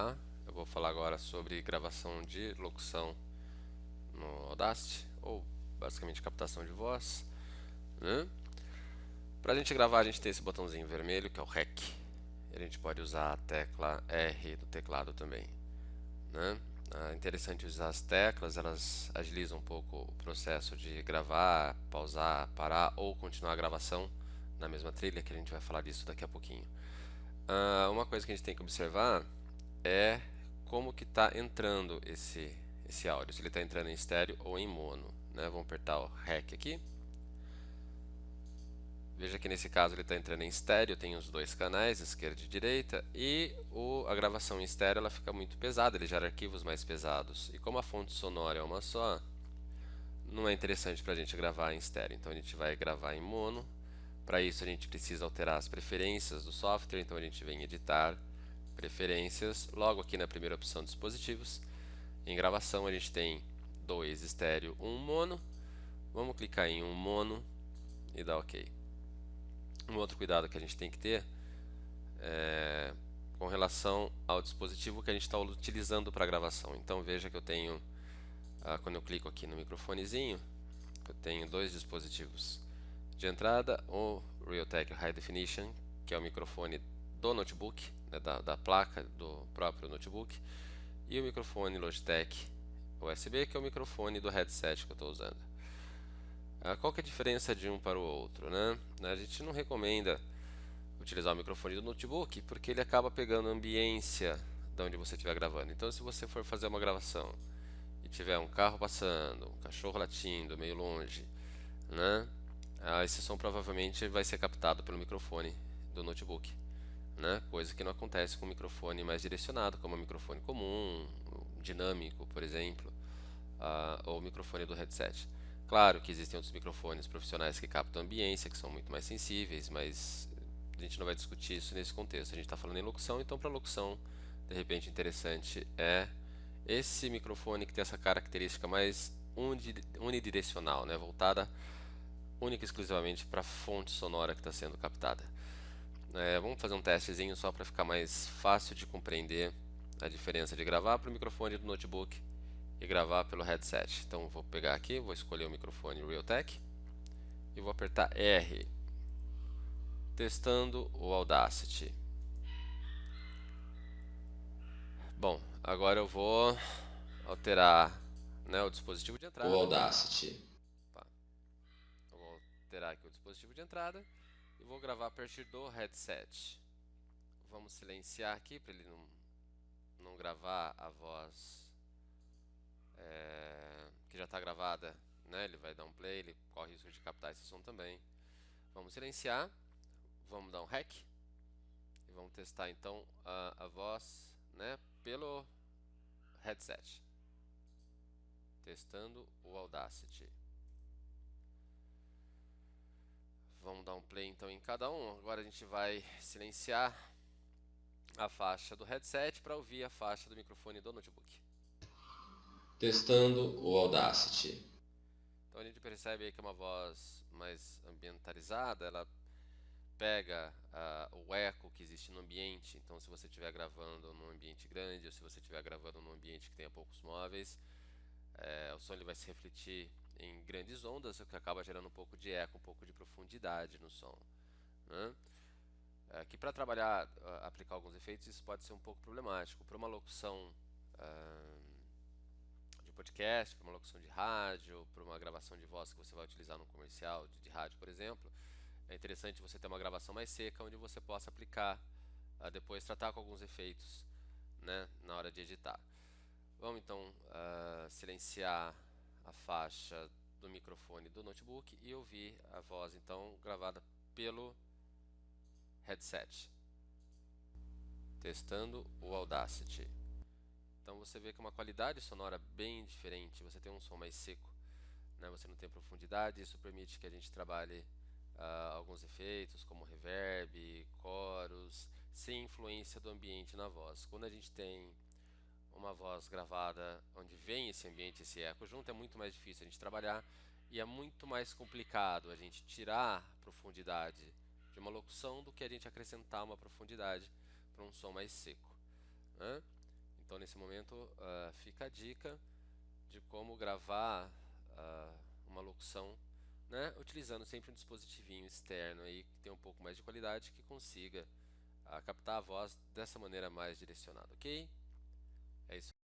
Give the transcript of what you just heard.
Olá, eu vou falar agora sobre gravação de locução no Audacity, ou basicamente captação de voz, né? Para a gente gravar, a gente tem esse botãozinho vermelho, que é o REC. A gente pode usar a tecla R do teclado também, né? É interessante usar as teclas, elas agilizam um pouco o processo de gravar, pausar, parar ou continuar a gravação na mesma trilha, que a gente vai falar disso daqui a pouquinho. Uma coisa que a gente tem que observar é como que está entrando esse áudio, se ele está entrando em estéreo ou em mono, né? Vamos apertar o REC aqui. Veja que nesse caso ele está entrando em estéreo, tem os dois canais, esquerda e direita, e a gravação em estéreo ela fica muito pesada, ele gera arquivos mais pesados. E como a fonte sonora é uma só, não é interessante para a gente gravar em estéreo, então a gente vai gravar em mono. Para isso a gente precisa alterar as preferências do software, então a gente vem em editar, preferências, logo aqui na primeira opção dispositivos. Em gravação a gente tem 2 estéreo, 1 mono. Vamos clicar em um mono e dar OK. Um outro cuidado que a gente tem que ter é com relação ao dispositivo que a gente está utilizando para gravação. Então veja que eu tenho, quando eu clico aqui no microfonezinho, eu tenho dois dispositivos de entrada, o Realtek High Definition, que é o microfone do notebook, né, da placa do próprio notebook, e o microfone Logitech USB, que é o microfone do headset que eu estou usando. Qual que é a diferença de um para o outro, né? A gente não recomenda utilizar o microfone do notebook porque ele acaba pegando a ambiência de onde você estiver gravando. Então, se você for fazer uma gravação e tiver um carro passando, um cachorro latindo meio longe, né? Esse som provavelmente vai ser captado pelo microfone do notebook, né? Coisa que não acontece com um microfone mais direcionado, como um microfone comum, dinâmico, por exemplo, ou o microfone do headset. Claro que existem outros microfones profissionais que captam ambiência, que são muito mais sensíveis, mas a gente não vai discutir isso nesse contexto. A gente está falando em locução, então para locução, de repente interessante é esse microfone que tem essa característica mais unidirecional, né? Voltada única e exclusivamente para a fonte sonora que está sendo captada. Vamos fazer um testezinho só para ficar mais fácil de compreender a diferença de gravar para o microfone do notebook e gravar pelo headset. Então vou pegar aqui, vou escolher o microfone Realtek e vou apertar R, testando o Audacity. Bom, agora eu vou alterar, né, o dispositivo de entrada. O Audacity. Eu vou alterar aqui o dispositivo de entrada e vou gravar a partir do headset. Vamos silenciar aqui para ele não gravar a voz que já está gravada, né? Ele vai dar um play, ele corre o risco de captar esse som também. Vamos silenciar, vamos dar um REC e vamos testar então a voz, né, pelo headset. Testando o Audacity. Vamos dar um play então em cada um. Agora a gente vai silenciar a faixa do headset para ouvir a faixa do microfone do notebook. Testando o Audacity. Então a gente percebe aí que é uma voz mais ambientalizada, ela pega o eco que existe no ambiente. Então se você estiver gravando num ambiente grande ou se você estiver gravando num ambiente que tenha poucos móveis, o som ele vai se refletir em grandes ondas, o que acaba gerando um pouco de eco, um pouco de profundidade no som, né? Que para trabalhar, aplicar alguns efeitos, isso pode ser um pouco problemático. Para uma locução de podcast, para uma locução de rádio, para uma gravação de voz que você vai utilizar num comercial de rádio, por exemplo, é interessante você ter uma gravação mais seca, onde você possa aplicar, depois tratar com alguns efeitos, né, na hora de editar. Vamos então silenciar a faixa do microfone do notebook e ouvir a voz então gravada pelo headset. Testando o Audacity. Então você vê que é uma qualidade sonora bem diferente, você tem um som mais seco, né? Você não tem profundidade, isso permite que a gente trabalhe alguns efeitos como reverb, coros, sem influência do ambiente na voz. Quando a gente tem uma voz gravada onde vem esse ambiente, esse eco junto, é muito mais difícil a gente trabalhar e é muito mais complicado a gente tirar profundidade de uma locução do que a gente acrescentar uma profundidade para um som mais seco, né? Então, nesse momento, fica a dica de como gravar uma locução, né, utilizando sempre um dispositivinho externo aí que tem um pouco mais de qualidade, que consiga captar a voz dessa maneira mais direcionada, ok? É isso.